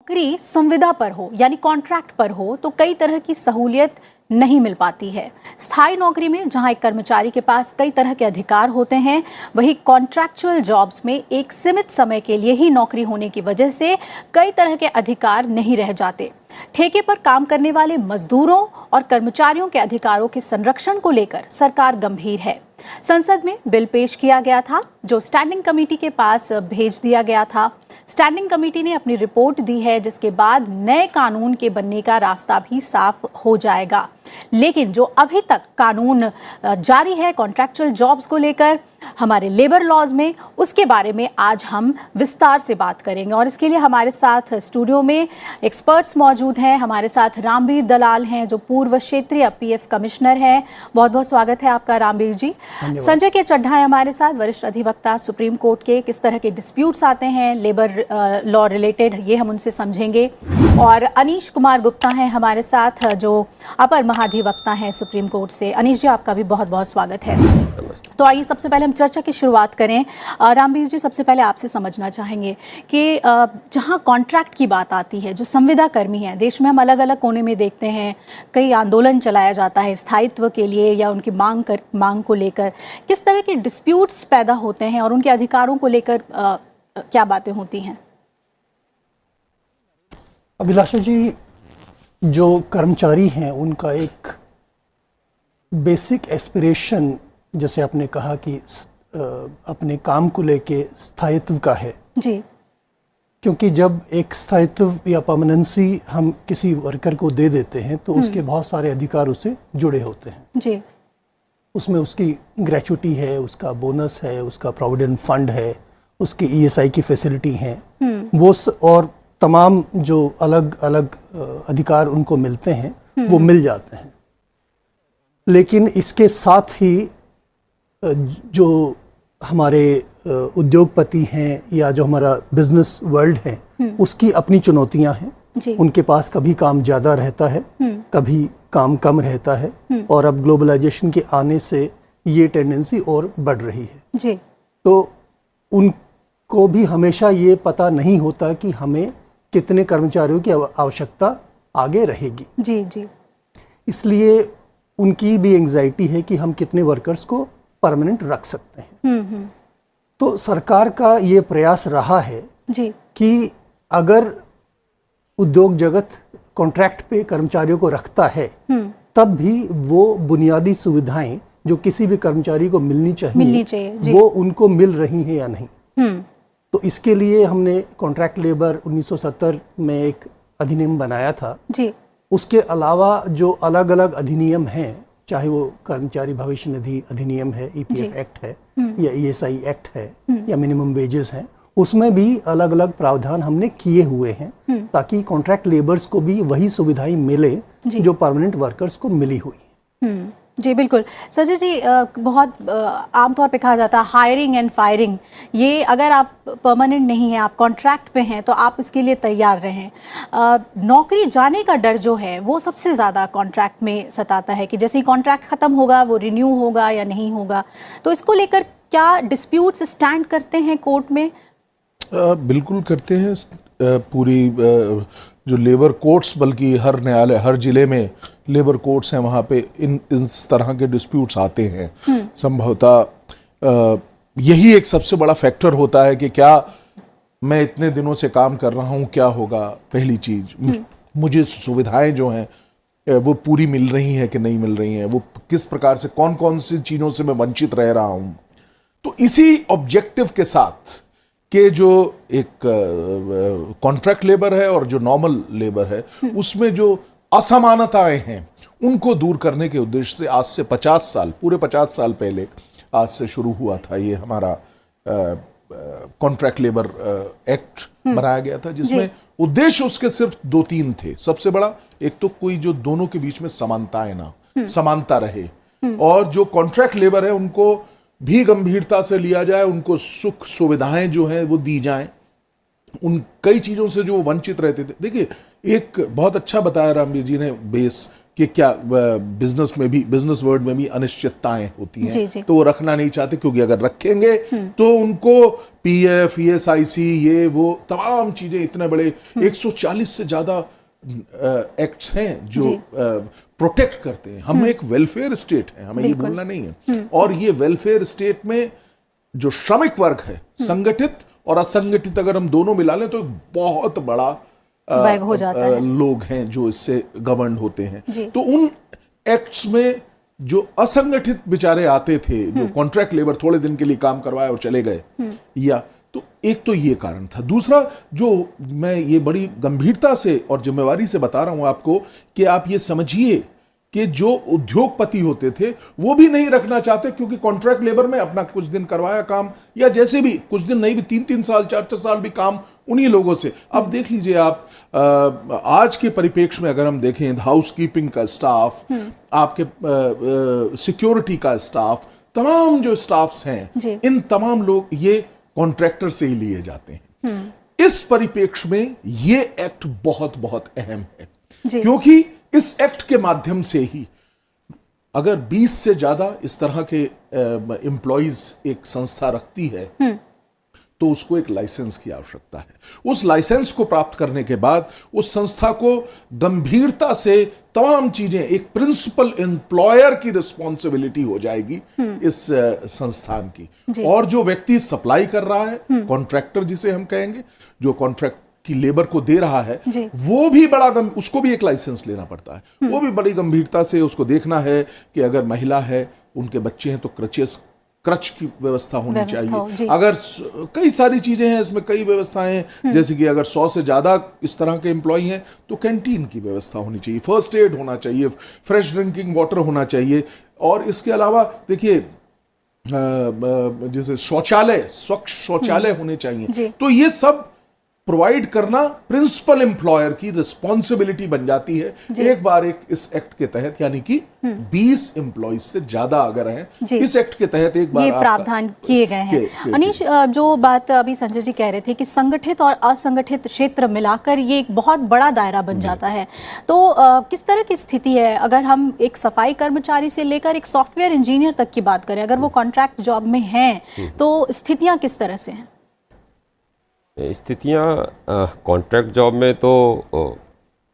नौकरी संविदा पर हो यानी कॉन्ट्रैक्ट पर हो तो कई तरह की सहूलियत नहीं मिल पाती है। स्थायी नौकरी में जहां एक कर्मचारी के पास कई तरह के अधिकार होते हैं, वहीं कॉन्ट्रैक्चुअल जॉब्स में एक सीमित समय के लिए ही नौकरी होने की वजह से कई तरह के अधिकार नहीं रह जाते। ठेके पर काम करने वाले मजदूरों और कर्मचारियों के अधिकारों के संरक्षण को लेकर सरकार गंभीर है। संसद में बिल पेश किया गया था जो स्टैंडिंग कमेटी के पास भेज दिया गया था। स्टैंडिंग कमेटी ने अपनी रिपोर्ट दी है जिसके बाद नए कानून के बनने का रास्ता भी साफ हो जाएगा। लेकिन जो अभी तक कानून जारी है कॉन्ट्रैक्चुअल जॉब्स को लेकर हमारे लेबर लॉज में, उसके बारे में आज हम विस्तार से बात करेंगे और इसके लिए हमारे साथ स्टूडियो में एक्सपर्ट्स मौजूद हैं। हमारे साथ रामबीर दलाल हैं जो पूर्व क्षेत्रीय पीएफ कमिश्नर हैं। बहुत बहुत स्वागत है आपका रामबीर जी। संजय के चड्ढा है हमारे साथ, वरिष्ठ अधिवक्ता सुप्रीम कोर्ट के। किस तरह के डिस्प्यूट्स आते हैं लेबर लॉ रिलेटेड, ये हम उनसे समझेंगे। और अनीश कुमार गुप्ता हैं हमारे साथ जो अपर महाधिवक्ता हैं सुप्रीम कोर्ट से। अनीश जी, आपका भी बहुत बहुत स्वागत है। तो आइए सबसे पहले हम चर्चा की शुरुआत करें। रामबीर जी, सबसे पहले आपसे समझना चाहेंगे कि जहां कॉन्ट्रैक्ट की बात आती है, जो संविदा कर्मी हैं, देश में हम अलग अलग कोने में देखते हैं कई आंदोलन चलाया जाता है स्थायित्व के लिए या उनकी मांग को लेकर। किस तरह के डिस्प्यूट्स पैदा होते हैं और उनके अधिकारों को लेकर क्या बातें होती हैं? अभिलाषा जी, जो कर्मचारी हैं उनका एक बेसिक एस्पिरेशन, जैसे आपने कहा कि अपने काम को लेके स्थायित्व का है जी। क्योंकि जब एक स्थायित्व या परमानेंसी हम किसी वर्कर को दे देते हैं तो उसके बहुत सारे अधिकार उससे जुड़े होते हैं जी। उसमें उसकी ग्रेचुटी है, उसका बोनस है, उसका प्रोविडेंट फंड है, उसकी ईएसआई की फैसिलिटी है, वो और तमाम जो अलग अलग अधिकार उनको मिलते हैं वो मिल जाते हैं। लेकिन इसके साथ ही जो हमारे उद्योगपति हैं या जो हमारा बिजनेस वर्ल्ड है उसकी अपनी चुनौतियां हैं। उनके पास कभी काम ज़्यादा रहता है, कभी काम कम रहता है, और अब ग्लोबलाइजेशन के आने से ये टेंडेंसी और बढ़ रही है जी। तो उनको भी हमेशा ये पता नहीं होता कि हमें कितने कर्मचारियों की आवश्यकता आगे रहेगी। जी जी। इसलिए उनकी भी एंग्जाइटी है कि हम कितने वर्कर्स को परमानेंट रख सकते हैं। तो सरकार का ये प्रयास रहा है जी कि अगर उद्योग जगत कॉन्ट्रैक्ट पे कर्मचारियों को रखता है तब भी वो बुनियादी सुविधाएं जो किसी भी कर्मचारी को मिलनी चाहिए वो उनको मिल रही हैं या नहीं। तो इसके लिए हमने कॉन्ट्रैक्ट लेबर 1970 में एक अधिनियम बनाया था जी। उसके अलावा जो अलग अलग अधिनियम हैं, चाहे वो कर्मचारी भविष्य निधि अधिनियम है, ईपीएफ एक्ट है, या ईएसआई एक्ट है, या मिनिमम वेजेस हैं, उसमें भी अलग अलग प्रावधान हमने किए हुए हैं ताकि कॉन्ट्रैक्ट लेबर्स को भी वही सुविधाएं मिले जो परमानेंट वर्कर्स को मिली हुई। जी बिल्कुल। संजय जी, बहुत आमतौर पे कहा जाता है हायरिंग एंड फायरिंग, ये अगर आप परमानेंट नहीं हैं, आप कॉन्ट्रैक्ट पे हैं तो आप इसके लिए तैयार रहें। नौकरी जाने का डर जो है वो सबसे ज़्यादा कॉन्ट्रैक्ट में सताता है कि जैसे ही कॉन्ट्रैक्ट ख़त्म होगा वो रिन्यू होगा या नहीं होगा। तो इसको लेकर क्या डिस्प्यूट्स स्टैंड करते हैं कोर्ट में? बिल्कुल करते हैं। पूरी जो लेबर कोर्ट्स, बल्कि हर न्यायालय, हर जिले में लेबर कोर्ट्स हैं, वहाँ पे इस तरह के डिस्प्यूट्स आते हैं। संभवतः यही एक सबसे बड़ा फैक्टर होता है कि क्या मैं इतने दिनों से काम कर रहा हूँ, क्या होगा। पहली चीज, मुझे सुविधाएं जो हैं वो पूरी मिल रही हैं कि नहीं मिल रही हैं, वो किस प्रकार से, कौन कौन सी चीज़ों से मैं वंचित रह रहा हूँ। तो इसी ऑब्जेक्टिव के साथ कि जो एक कॉन्ट्रैक्ट लेबर है और जो नॉर्मल लेबर है उसमें जो असमानताएं हैं उनको दूर करने के उद्देश्य से आज से 50 साल, पूरे 50 साल पहले आज से शुरू हुआ था ये हमारा कॉन्ट्रैक्ट लेबर एक्ट बनाया गया था, जिसमें उद्देश्य उसके सिर्फ 2-3 थे। सबसे बड़ा एक तो कोई जो दोनों के बीच में समानताएं ना, समानता रहे, और जो कॉन्ट्रैक्ट लेबर है उनको भी गंभीरता से लिया जाए, उनको सुख सुविधाएं जो हैं वो दी जाएं, उन कई चीजों से जो वंचित रहते थे। देखिए, एक बहुत अच्छा बताया रामबीर जी ने बेस कि क्या बिजनेस में भी, बिजनेस वर्ल्ड में भी अनिश्चितताएं होती हैं, जी, जी। तो वो रखना नहीं चाहते, क्योंकि अगर रखेंगे तो उनको पीएफ, ईएसआईसी, ये वो तमाम चीजें, इतने बड़े 140 से ज्यादा एक्ट्स हैं जो प्रोटेक्ट करते हैं। हम एक वेलफेयर स्टेट है, हमें ये भूलना नहीं है। और ये वेलफेयर स्टेट में जो श्रमिक वर्ग है, संगठित और असंगठित, अगर हम दोनों मिला लें तो एक बहुत बड़ा वर्ग हो जाता है। लोग हैं जो इससे गवर्न होते हैं। जी। तो उन एक्ट्स में जो असंगठित बेचारे आते थे, जो कॉन्ट्रैक्ट लेबर, थोड़े दिन के लिए काम करवाए और चले गए, या तो एक तो ये कारण था। दूसरा, जो मैं ये बड़ी गंभीरता से और जिम्मेवारी से बता रहा हूं आपको, कि आप ये समझिए कि जो उद्योगपति होते थे वो भी नहीं रखना चाहते, क्योंकि कॉन्ट्रैक्ट लेबर में अपना कुछ दिन करवाया काम, या जैसे भी कुछ दिन नहीं भी 3-3 साल 4-4 साल भी काम उन्हीं लोगों से। अब देख लीजिए आप, आज के परिप्रेक्ष्य में अगर हम देखें, हाउसकीपिंग का स्टाफ, आपके सिक्योरिटी का स्टाफ, तमाम जो स्टाफ्स हैं, इन तमाम लोग ये कॉन्ट्रैक्टर से ही लिए जाते हैं। इस परिप्रेक्ष्य में ये एक्ट बहुत बहुत अहम है, क्योंकि इस एक्ट के माध्यम से ही अगर 20 से ज्यादा इस तरह के एम्प्लॉइज एक संस्था रखती है, तो उसको एक लाइसेंस की आवश्यकता है। उस लाइसेंस को प्राप्त करने के बाद उस संस्था को गंभीरता से तमाम चीजें, एक प्रिंसिपल एम्प्लॉयर की रिस्पॉन्सिबिलिटी हो जाएगी इस संस्थान की। और जो व्यक्ति सप्लाई कर रहा है, कॉन्ट्रैक्टर जिसे हम कहेंगे, जो कॉन्ट्रैक्ट की लेबर को दे रहा है, वो भी उसको भी एक लाइसेंस लेना पड़ता है। वो भी बड़ी गंभीरता से उसको देखना है कि अगर महिला है, उनके बच्चे हैं, तो क्रच की व्यवस्था होनी चाहिए। अगर कई सारी चीजें हैं इसमें, कई व्यवस्थाएं हैं, जैसे कि अगर 100 से ज्यादा इस तरह के एम्प्लॉय हैं तो कैंटीन की व्यवस्था होनी चाहिए, फर्स्ट एड होना चाहिए, फ्रेश ड्रिंकिंग वाटर होना चाहिए। और इसके अलावा देखिए, जैसे शौचालय, स्वच्छ शौचालय होने चाहिए। तो ये सब प्रोवाइड करना प्रिंसिपल एम्प्लॉयर की रिस्पॉन्सिबिलिटी बन जाती है एक बार इस एक्ट के तहत, यानी कि 20 एम्प्लॉइज से ज्यादा अगर हैं इस एक्ट के तहत एक बार ये प्रावधान किए गए हैं। अनीश, जो बात अभी संजय जी कह रहे थे कि संगठित और असंगठित क्षेत्र मिलाकर ये एक बहुत बड़ा दायरा बन जाता है, तो किस तरह की स्थिति है अगर हम एक सफाई कर्मचारी से लेकर एक सॉफ्टवेयर इंजीनियर तक की बात करें, अगर वो कॉन्ट्रैक्ट जॉब में हैं, तो स्थितियां किस तरह से हैं? स्थितियाँ कॉन्ट्रैक्ट जॉब में तो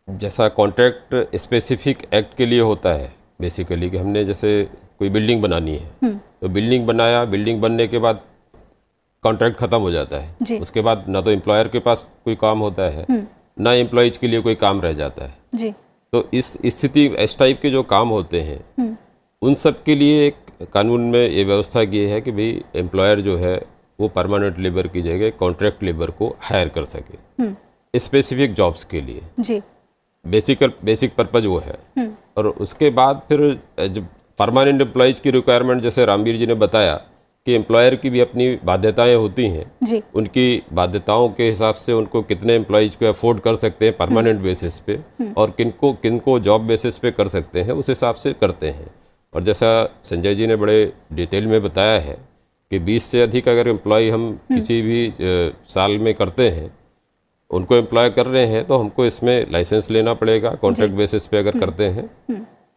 जैसा कॉन्ट्रैक्ट स्पेसिफिक एक्ट के लिए होता है बेसिकली, कि हमने जैसे कोई बिल्डिंग बनानी है, तो बिल्डिंग बनाया, बिल्डिंग बनने के बाद कॉन्ट्रैक्ट ख़त्म हो जाता है। उसके बाद ना तो एम्प्लॉयर के पास कोई काम होता है, ना एम्प्लॉयज़ के लिए कोई काम रह जाता है। तो इस स्थिति, इस टाइप के जो काम होते हैं, उन सब के लिए एक कानून में ये व्यवस्था की है कि भाई एम्प्लॉयर जो है वो परमानेंट लेबर की जगह कॉन्ट्रैक्ट लेबर को हायर कर सके स्पेसिफिक जॉब्स के लिए। जी। बेसिक पर्पज वो है। और उसके बाद फिर जब परमानेंट एम्प्लॉयज़ की रिक्वायरमेंट, जैसे रामवीर जी ने बताया कि एम्प्लॉयर की भी अपनी बाध्यताएं होती हैं, उनकी बाध्यताओं के हिसाब से उनको कितने एम्प्लॉयज़ को अफोर्ड कर सकते हैं परमानेंट बेसिस पे, और किनको जॉब बेसिस पे कर सकते हैं, उस हिसाब से करते हैं। और जैसा संजय जी ने बड़े डिटेल में बताया है कि 20 से अधिक अगर एम्प्लॉय हम किसी भी साल में करते हैं, उनको एम्प्लॉय कर रहे हैं, तो हमको इसमें लाइसेंस लेना पड़ेगा कॉन्ट्रैक्ट बेसिस पे अगर करते हैं।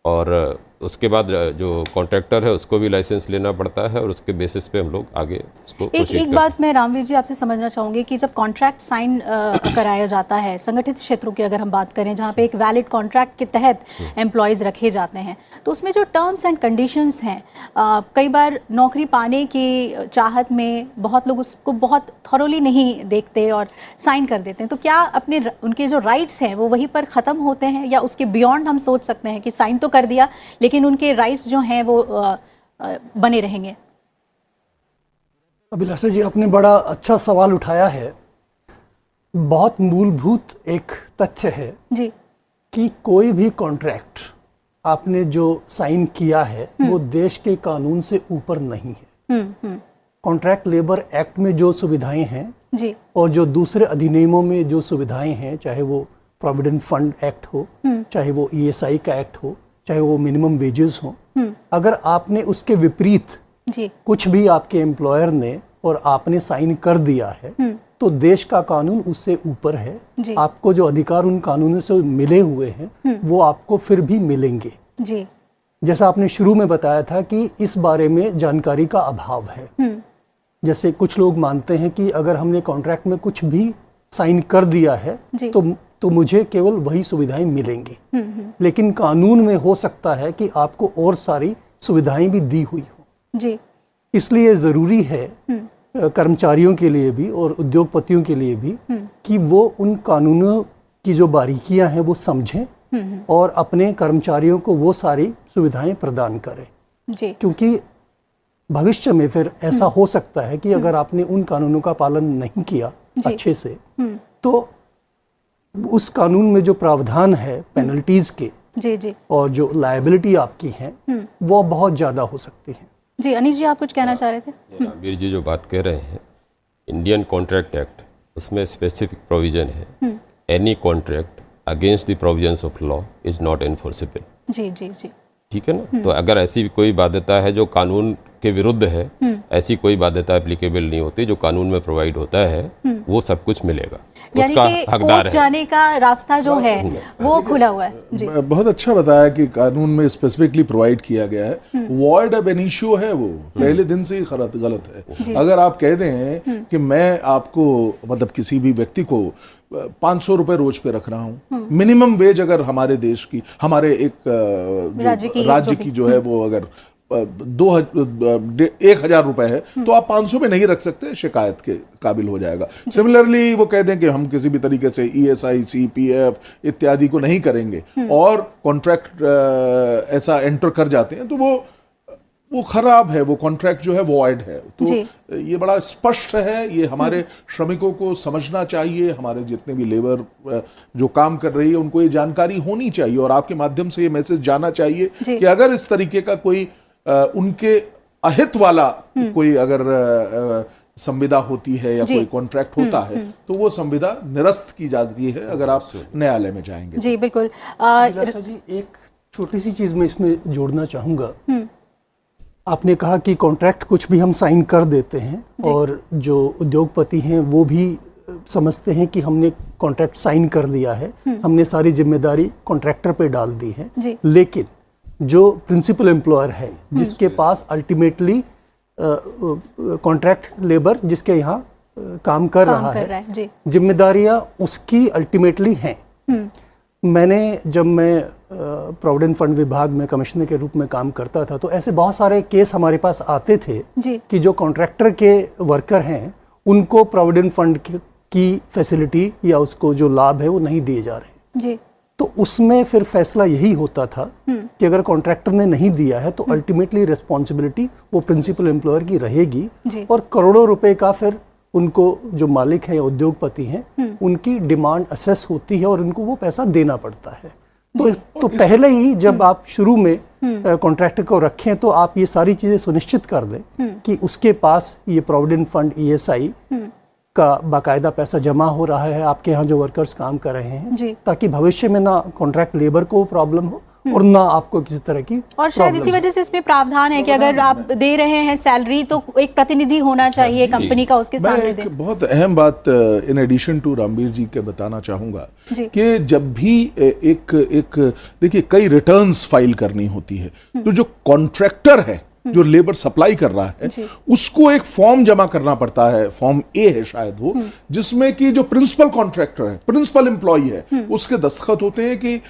और उसके बाद जो कॉन्ट्रैक्टर है उसको भी लाइसेंस लेना पड़ता है, और उसके बेसिस पे हम लोग आगे इसको एक बात मैं रामवीर जी आपसे समझना चाहूँगी कि जब कॉन्ट्रैक्ट साइन कराया जाता है, संगठित क्षेत्रों की अगर हम बात करें जहाँ पे एक वैलिड कॉन्ट्रैक्ट के तहत एम्प्लॉयज़ रखे जाते हैं, तो उसमें जो टर्म्स एंड कंडीशंस हैं, कई बार नौकरी पाने की चाहत में बहुत लोग उसको बहुत थॉरोली नहीं देखते और साइन कर देते हैं। तो क्या अपने उनके जो राइट्स हैं वो वहीं पर ख़त्म होते हैं, या उसके बियॉन्ड हम सोच सकते हैं कि साइन तो कर दिया लेकिन उनके राइट्स जो हैं वो बने रहेंगे? अभिलाषा जी, आपने बड़ा अच्छा सवाल उठाया है। बहुत मूलभूत एक तथ्य है जी कि कोई भी कॉन्ट्रैक्ट आपने जो साइन किया है वो देश के कानून से ऊपर नहीं है। कॉन्ट्रैक्ट लेबर एक्ट में जो सुविधाएं हैं जी, और जो दूसरे अधिनियमों में जो सुविधाएं हैं, चाहे वो प्रोविडेंट फंड एक्ट हो, चाहे वो ESI का एक्ट हो, चाहे वो मिनिमम वेजेस हो, अगर आपने उसके विपरीत जी कुछ भी आपके एम्प्लॉयर ने और आपने साइन कर दिया है, तो देश का कानून उससे ऊपर है। जी। आपको जो अधिकार उन कानूनों से मिले हुए हैं वो आपको फिर भी मिलेंगे। जी। जैसा आपने शुरू में बताया था कि इस बारे में जानकारी का अभाव है। जैसे कुछ लोग मानते हैं कि अगर हमने कॉन्ट्रैक्ट में कुछ भी साइन कर दिया है तो मुझे केवल वही सुविधाएं मिलेंगी। लेकिन कानून में हो सकता है कि आपको और सारी सुविधाएं भी दी हुई हो। जी। इसलिए ज़रूरी है कर्मचारियों के लिए भी और उद्योगपतियों के लिए भी कि वो उन कानूनों की जो बारीकियां हैं वो समझें और अपने कर्मचारियों को वो सारी सुविधाएं प्रदान करें। जी। क्योंकि भविष्य में फिर ऐसा हो सकता है कि अगर आपने उन कानूनों का पालन नहीं किया अच्छे से तो उस कानून में जो प्रावधान है पेनल्टीज के जी और जो लायबिलिटी आपकी है वो बहुत ज़्यादा हो सकती है। जी अनीश जी, आप कुछ कहना चाह रहे थे? रणबीर जी जो बात कह रहे हैं, इंडियन कॉन्ट्रैक्ट एक्ट उसमें स्पेसिफिक प्रोविजन है, any contract against the provisions of law is not enforceable. जी जी जी। ठीक है ना। तो अगर ऐसी कोई बाध्यता है जो कानून के विरुद्ध है, ऐसी कोई बाध्यता एप्लीकेबल नहीं होती। जो कानून में प्रोवाइड होता है वो सब कुछ मिलेगा, उसका हकदार है। जाने का रास्ता जो है वो खुला हुआ है। जी। बहुत अच्छा बताया कि कानून में स्पेसिफिकली प्रोवाइड किया गया है। वॉइड अब एनिशियो है, वो पहले दिन से ही गलत है। अगर आप कह दें कि मैं आपको मतलब किसी भी व्यक्ति को 500 रुपए रोज पे रख रहा हूँ, मिनिमम वेज अगर हमारे देश की हमारे एक राज्य की जो है वो अगर 1,000 रुपए है तो आप 500 पे नहीं रख सकते, शिकायत के काबिल हो जाएगा। सिमिलरली वो कह दें कि हम किसी भी तरीके से ESI, CPF इत्यादि को नहीं करेंगे और कॉन्ट्रैक्ट ऐसा एंटर कर जाते हैं तो वो खराब है, वो कॉन्ट्रैक्ट जो है वॉइड है। तो ये बड़ा स्पष्ट है, ये हमारे श्रमिकों को समझना चाहिए, हमारे जितने भी लेबर जो काम कर रही है उनको ये जानकारी होनी चाहिए और आपके माध्यम से ये मैसेज जाना चाहिए कि अगर इस तरीके का कोई उनके अहित वाला कोई अगर संविदा होती है या कोई कॉन्ट्रैक्ट होता है तो वो संविदा निरस्त की जाती है अगर आप न्यायालय में जाएंगे। जी बिल्कुल। जी एक छोटी सी चीज मैं इसमें जोड़ना चाहूंगा। आपने कहा कि कॉन्ट्रैक्ट कुछ भी हम साइन कर देते हैं और जो उद्योगपति हैं वो भी समझते हैं कि हमने कॉन्ट्रैक्ट साइन कर लिया है, हमने सारी जिम्मेदारी कॉन्ट्रैक्टर पे डाल दी है। लेकिन जो प्रिंसिपल एम्प्लॉयर है जिसके पास अल्टीमेटली कॉन्ट्रैक्ट लेबर जिसके यहाँ काम कर रहा है, जिम्मेदारियां उसकी अल्टीमेटली हैं। जब मैं प्रोविडेंट फंड विभाग में कमिश्नर के रूप में काम करता था तो ऐसे बहुत सारे केस हमारे पास आते थे कि जो कॉन्ट्रैक्टर के वर्कर हैं उनको प्रोविडेंट फंड की फैसिलिटी या उसको जो लाभ है वो नहीं दिए जा रहे। तो उसमें फिर फैसला यही होता था कि अगर कॉन्ट्रैक्टर ने नहीं दिया है तो अल्टीमेटली रिस्पॉन्सिबिलिटी वो प्रिंसिपल एम्प्लॉयर की रहेगी और करोड़ों रुपए का फिर उनको जो मालिक है या उद्योगपति हैं उनकी डिमांड असेस होती है और उनको वो पैसा देना पड़ता है। तो पहले ही जब आप शुरू में कॉन्ट्रैक्टर को रखें तो आप ये सारी चीजें सुनिश्चित कर दें कि उसके पास ये प्रोविडेंट फंड ESI का बाकायदा पैसा जमा हो रहा है, आपके यहाँ जो वर्कर्स काम कर रहे हैं, ताकि भविष्य में ना कॉन्ट्रैक्ट लेबर को प्रॉब्लम हो और ना आपको किसी तरह की। और शायद इसी वजह से इसमें प्रावधान है कि अगर आप दे रहे हैं सैलरी तो एक प्रतिनिधि होना चाहिए कंपनी का उसके सामने दे। बहुत अहम बात इन एडिशन टू रणबीर जी के बताना चाहूंगा कि जब भी एक देखिए कई रिटर्न्स फाइल करनी होती है तो जो कॉन्ट्रैक्टर है जो लेबर सप्लाई कर रहा है उसको एक फॉर्म जमा करना पड़ता है, फॉर्म A है शायद वो, जिसमें कि जो प्रिंसिपल कॉन्ट्रैक्टर है, प्रिंसिपल एम्प्लॉय है, उसके दस्तखत होते हैं कि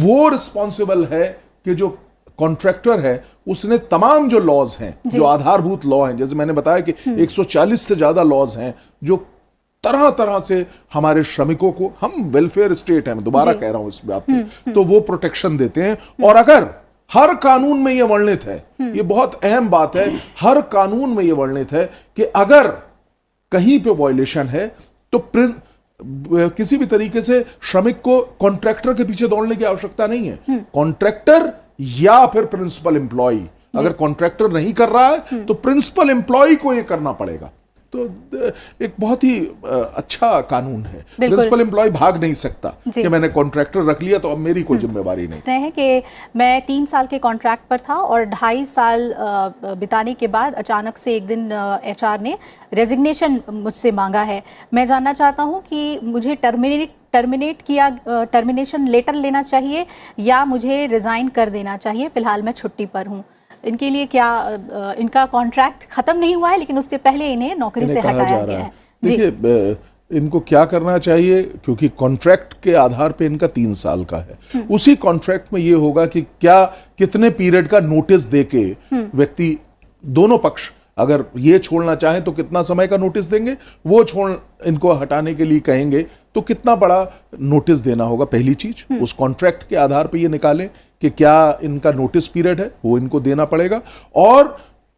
वो रिस्पॉन्सिबल है कि जो कॉन्ट्रैक्टर है उसने तमाम जो लॉज हैं, जो आधारभूत लॉ हैं, जैसे मैंने बताया कि 140 से ज्यादा लॉज हैं जो तरह तरह से हमारे श्रमिकों को, हम वेलफेयर स्टेट है, मैं दोबारा कह रहा हूं इस बात पे, तो वो प्रोटेक्शन देते हैं। और अगर हर कानून में यह वर्णित है, यह बहुत अहम बात है, हर कानून में यह वर्णित है कि अगर कहीं पे वॉयलेशन है तो किसी भी तरीके से श्रमिक को कॉन्ट्रैक्टर के पीछे दौड़ने की आवश्यकता नहीं है। कॉन्ट्रैक्टर या फिर प्रिंसिपल एम्प्लॉय, अगर कॉन्ट्रैक्टर नहीं कर रहा है तो प्रिंसिपल एम्प्लॉय को यह करना पड़ेगा तो एक बहुत ही अच्छा कानून है। प्रिंसिपल एम्प्लॉय भाग नहीं सकता कि मैंने कॉन्ट्रैक्टर रख लिया तो अब मेरी कोई जिम्मेवारी नहीं। रहे हैं कि मैं 3 साल के कॉन्ट्रैक्ट पर था और 2.5 साल बिताने के बाद अचानक से एक दिन HR ने रेजिग्नेशन मुझसे मांगा है। मैं जानना चाहता हूं कि मुझे टर्मिनेशन लेटर लेना चाहिए या मुझे रिज़ाइन कर देना चाहिए, फिलहाल मैं छुट्टी पर हूं। इनके लिए क्या इनका कॉन्ट्रैक्ट खत्म नहीं हुआ है लेकिन उससे पहले इन्हें नौकरी से हटाया गया है? देखिए, इनको क्या करना चाहिए, क्योंकि कॉन्ट्रैक्ट के आधार पे इनका 3 साल का है, उसी कॉन्ट्रैक्ट में ये होगा कि क्या कितने पीरियड का नोटिस देके व्यक्ति, दोनों पक्ष अगर ये छोड़ना चाहें तो कितना समय का नोटिस देंगे, वो इनको हटाने के लिए कहेंगे तो कितना बड़ा नोटिस देना होगा। पहली चीज उस कॉन्ट्रैक्ट के आधार पे ये निकालें कि क्या इनका नोटिस पीरियड है, वो इनको देना पड़ेगा, और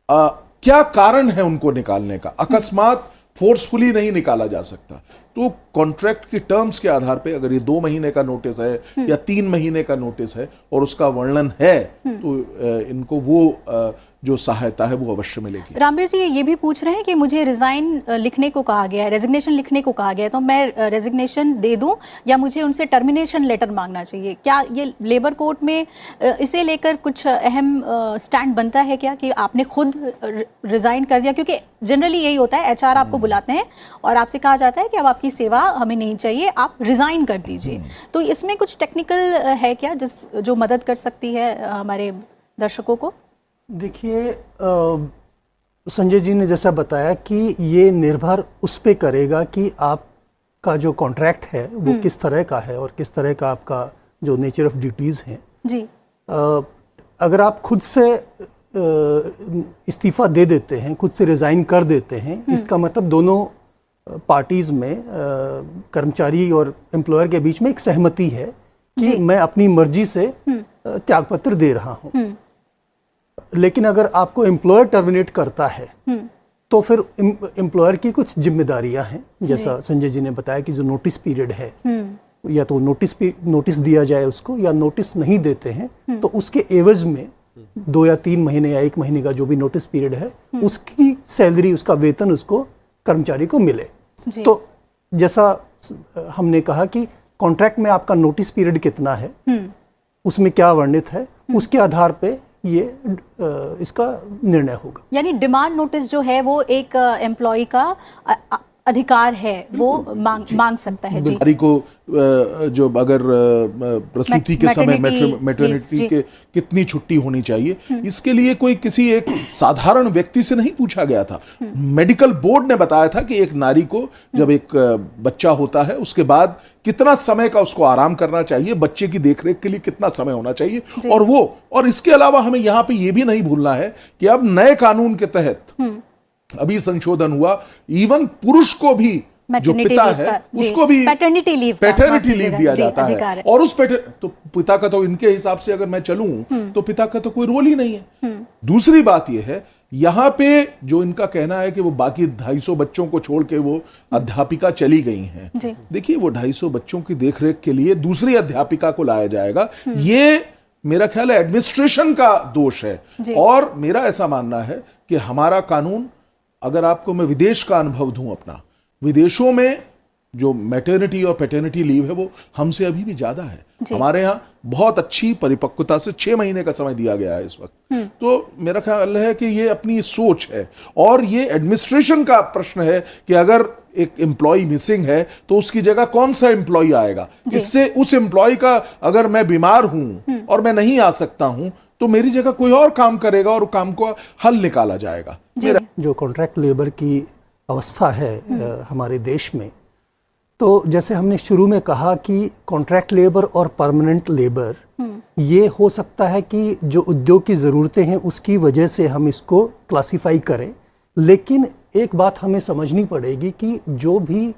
क्या कारण है उनको निकालने का। अकस्मात फोर्सफुली नहीं निकाला जा सकता, तो कॉन्ट्रैक्ट की टर्म्स के आधार पे अगर ये 2 महीने का नोटिस है या 3 महीने का नोटिस है और उसका वर्णन है तो इनको वो जो सहायता है वो अवश्य मिलेगी। रामवीर जी ये भी पूछ रहे हैं कि मुझे रिजाइन लिखने को कहा गया है, रेजिग्नेशन लिखने को कहा गया है, तो मैं रेजिग्नेशन दे दूं या मुझे उनसे टर्मिनेशन लेटर मांगना चाहिए? क्या ये लेबर कोर्ट में इसे लेकर कुछ अहम स्टैंड बनता है क्या कि आपने खुद रिजाइन कर दिया? क्योंकि जनरली यही होता है, HR आपको बुलाते हैं और आपसे कहा जाता है कि अब आपकी सेवा हमें नहीं चाहिए, आप रिजाइन कर दीजिए। तो इसमें कुछ टेक्निकल है क्या जो मदद कर सकती है हमारे दर्शकों को? देखिए, संजय जी ने जैसा बताया कि ये निर्भर उस पे करेगा कि आपका जो कॉन्ट्रैक्ट है वो किस तरह का है और किस तरह का आपका जो नेचर ऑफ ड्यूटीज़ हैं जी। अगर आप खुद से इस्तीफ़ा दे देते हैं, खुद से रिज़ाइन कर देते हैं, इसका मतलब दोनों पार्टीज़ में कर्मचारी और एम्प्लॉयर के बीच में एक सहमति है कि मैं अपनी मर्जी से त्यागपत्र दे रहा हूँ। लेकिन अगर आपको एम्प्लॉयर टर्मिनेट करता है तो फिर एम्प्लॉयर की कुछ जिम्मेदारियां हैं, जैसा संजय जी ने बताया कि जो नोटिस पीरियड है या तो नोटिस दिया जाए उसको, या नोटिस नहीं देते हैं तो उसके एवज में 2 या 3 महीने या 1 महीने का जो भी नोटिस पीरियड है उसकी सैलरी, उसका वेतन उसको कर्मचारी को मिले। तो जैसा हमने कहा कि कॉन्ट्रैक्ट में आपका नोटिस पीरियड कितना है, उसमें क्या वर्णित है, उसके आधार पे ये इसका निर्णय होगा। यानी डिमांड नोटिस जो है वो एक एम्प्लॉय का अधिकार है, वो मांग सकता है। बीमारी को जो अगर प्रसूति के समय मैटरनिटी के कितनी छुट्टी होनी चाहिए, इसके लिए कोई किसी एक साधारण व्यक्ति से नहीं पूछा गया था। मेडिकल बोर्ड ने बताया था कि एक नारी को जब एक बच्चा होता है उसके बाद कितना समय का उसको आराम करना चाहिए, बच्चे की देखरेख के लिए कितना समय होना चाहिए, और इसके अलावा हमें यहाँ पे ये भी नहीं भूलना है कि अब नए कानून के तहत अभी संशोधन हुआ, इवन पुरुष को भी जो पिता है उसको भी पैटर्निटी लीव दिया जाता है, और उस तो पिता का तो इनके हिसाब से अगर मैं चलूं तो पिता का तो कोई रोल ही नहीं है। दूसरी बात यह है, यहां पे जो इनका कहना है कि वो बाकी 250 बच्चों को छोड़ के वो अध्यापिका चली गई हैं, देखिए वो 250 बच्चों की देखरेख के लिए दूसरी अध्यापिका को लाया जाएगा, ये मेरा ख्याल है एडमिनिस्ट्रेशन का दोष है। और मेरा ऐसा मानना है कि हमारा कानून, अगर आपको मैं विदेश का अनुभव दूं अपना, विदेशों में जो मैटरनिटी और पैटर्निटी लीव है वो हमसे अभी भी ज्यादा है। हमारे यहाँ बहुत अच्छी परिपक्वता से 6 महीने का समय दिया गया है इस वक्त। तो मेरा ख्याल है कि ये अपनी सोच है, और ये एडमिनिस्ट्रेशन का प्रश्न है कि अगर एक एम्प्लॉय मिसिंग है तो उसकी जगह कौन सा एम्प्लॉय आएगा। इससे उस एम्प्लॉय का, अगर मैं बीमार हूं और मैं नहीं आ सकता हूं तो मेरी जगह कोई और काम करेगा और काम को हल निकाला जाएगा। जो कॉन्ट्रैक्ट लेबर की अवस्था है हमारे देश में, तो जैसे हमने शुरू में कहा कि कॉन्ट्रैक्ट लेबर और परमानेंट लेबर, ये हो सकता है कि जो उद्योग की ज़रूरतें हैं उसकी वजह से हम इसको क्लासिफाई करें, लेकिन एक बात हमें समझनी पड़ेगी कि जो भी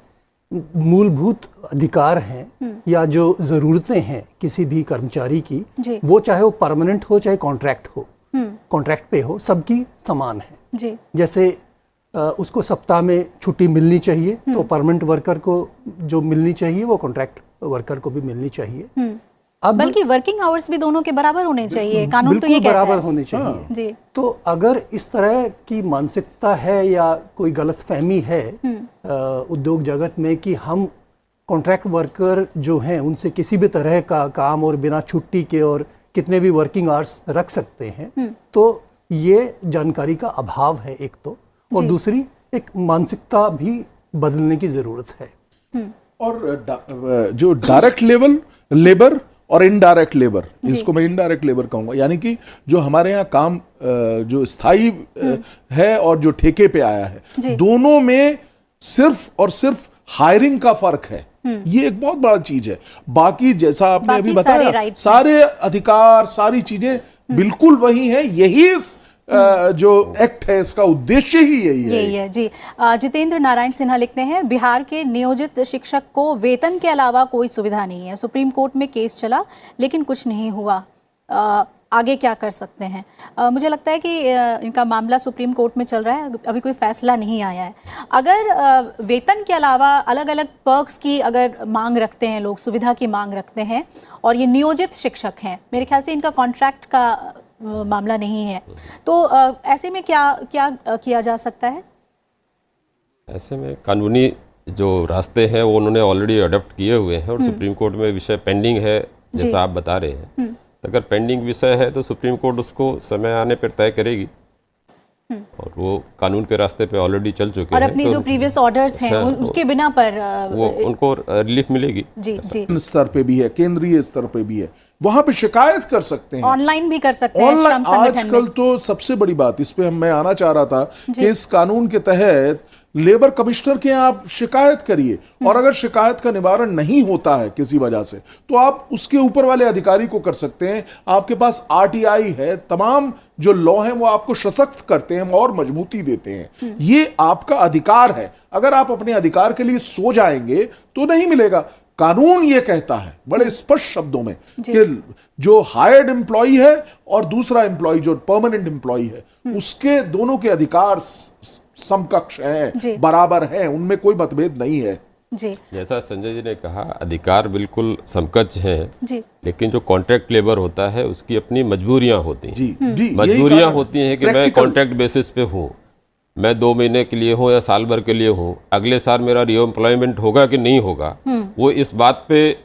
मूलभूत अधिकार हैं या जो ज़रूरतें हैं किसी भी कर्मचारी की, वो चाहे वो परमानेंट हो चाहे कॉन्ट्रैक्ट हो, कॉन्ट्रैक्ट पे हो, सबकी समान है। जैसे उसको सप्ताह में छुट्टी मिलनी चाहिए, तो परमानेंट वर्कर को जो मिलनी चाहिए वो कॉन्ट्रैक्ट वर्कर को भी मिलनी चाहिए। अब बल्कि वर्किंग आवर्स भी दोनों के बराबर होने चाहिए, कानून तो ये बिल्कुल कहता बराबर है। होने चाहिए। जी। तो अगर इस तरह की मानसिकता है या कोई गलतफहमी है उद्योग जगत में कि हम कॉन्ट्रैक्ट वर्कर जो हैं उनसे किसी भी तरह का काम और बिना छुट्टी के और कितने भी वर्किंग आवर्स रख सकते हैं, तो ये जानकारी का अभाव है एक तो, और दूसरी एक मानसिकता भी बदलने की जरूरत है। और जो डायरेक्ट लेबर और इनडायरेक्ट लेबर, इसको मैं इनडायरेक्ट लेबर कहूंगा, यानी कि जो हमारे यहाँ काम जो स्थायी है और जो ठेके पे आया है, दोनों में सिर्फ और सिर्फ हायरिंग का फर्क है। ये एक बहुत बड़ा चीज है। बाकी जैसा आपने अभी बताया, सारे अधिकार, सारी चीजें बिल्कुल वही है। यही इस जो एक्ट है इसका उद्देश्य ही यही है। जी। जितेंद्र नारायण सिन्हा लिखते हैं, बिहार के नियोजित शिक्षक को वेतन के अलावा कोई सुविधा नहीं है। सुप्रीम कोर्ट में केस चला लेकिन कुछ नहीं हुआ, आगे क्या कर सकते हैं? मुझे लगता है कि इनका मामला सुप्रीम कोर्ट में चल रहा है, अभी कोई फैसला नहीं आया है। अगर वेतन के अलावा अलग अलग पर्क्स की अगर मांग रखते हैं लोग, सुविधा की मांग रखते हैं, और ये नियोजित शिक्षक हैं, मेरे ख्याल से इनका कॉन्ट्रैक्ट का मामला नहीं है, तो ऐसे में क्या किया जा सकता है? ऐसे में कानूनी जो रास्ते हैं वो उन्होंने ऑलरेडी अडॉप्ट किए हुए हैं, और सुप्रीम कोर्ट में विषय पेंडिंग है जैसा आप बता रहे हैं। तो अगर पेंडिंग विषय है तो सुप्रीम कोर्ट उसको समय आने पर तय करेगी, और वो कानून के रास्ते पे ऑलरेडी चल चुके हैं। और अपनी जो प्रीवियस ऑर्डर्स हैं उसके बिना पर वो उनको रिलीफ मिलेगी। जी। स्तर पे भी है, केंद्रीय स्तर पे भी है, वहां पे शिकायत कर सकते हैं, ऑनलाइन भी कर सकते हैं। ऑनलाइन आजकल तो सबसे बड़ी बात, इस पे मैं आना चाह रहा था कि इस कानून के तहत लेबर कमिश्नर के यहाँ आप शिकायत करिए, और अगर शिकायत का निवारण नहीं होता है किसी वजह से, तो आप उसके ऊपर वाले अधिकारी को कर सकते हैं। आपके पास आरटीआई है, तमाम जो लॉ हैं वो आपको सशक्त करते हैं और मजबूती देते हैं। ये आपका अधिकार है। अगर आप अपने अधिकार के लिए सो जाएंगे तो नहीं मिलेगा। कानून ये कहता है बड़े स्पष्ट शब्दों में कि जो हायर्ड एम्प्लॉय है और दूसरा एम्प्लॉय जो परमानेंट एम्प्लॉय है, उसके दोनों के अधिकार समकक्ष हैं, बराबर हैं, उनमें कोई मतभेद नहीं है। जी। जैसा संजय जी ने कहा, अधिकार बिल्कुल समकक्ष हैं, लेकिन जो कॉन्ट्रैक्ट लेबर होता है उसकी अपनी मजबूरियां होती हैं। जी, मजबूरियां होती हैं कि मैं कॉन्ट्रैक्ट बेसिस पे हूँ, मैं 2 महीने के लिए हूँ या साल भर के लिए हूँ, अगले साल मेरा रीएम्प्लॉयमेंट होगा कि नहीं होगा, वो इस बात पे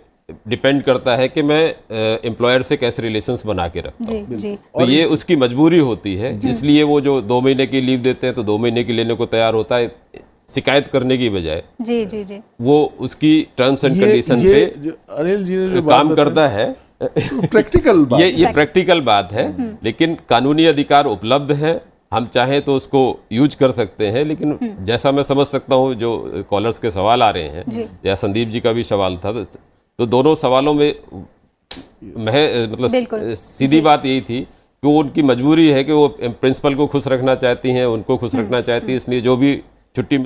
डिपेंड करता है कि मैं एम्प्लॉयर से कैसे रिलेशंस बना के रखता हूँ। तो ये उसकी मजबूरी होती है, इसलिए वो जो 2 महीने की लीव देते हैं तो 2 महीने की लेने को तैयार होता है, शिकायत करने की बजाय। जी। वो उसकी टर्म्स एंड कंडीशन पे अनिल जी ने काम करता है। प्रैक्टिकल बात ये प्रैक्टिकल बात है, लेकिन कानूनी अधिकार उपलब्ध है, हम चाहें तो उसको यूज कर सकते हैं। लेकिन जैसा मैं समझ सकता हूँ जो कॉलर्स के सवाल आ रहे हैं, या संदीप जी का भी सवाल था, तो दोनों सवालों में मतलब सीधी बात यही थी कि वो उनकी मजबूरी है कि वो प्रिंसिपल को खुश रखना चाहती हैं, उनको खुश रखना चाहती है, इसलिए जो भी छुट्टी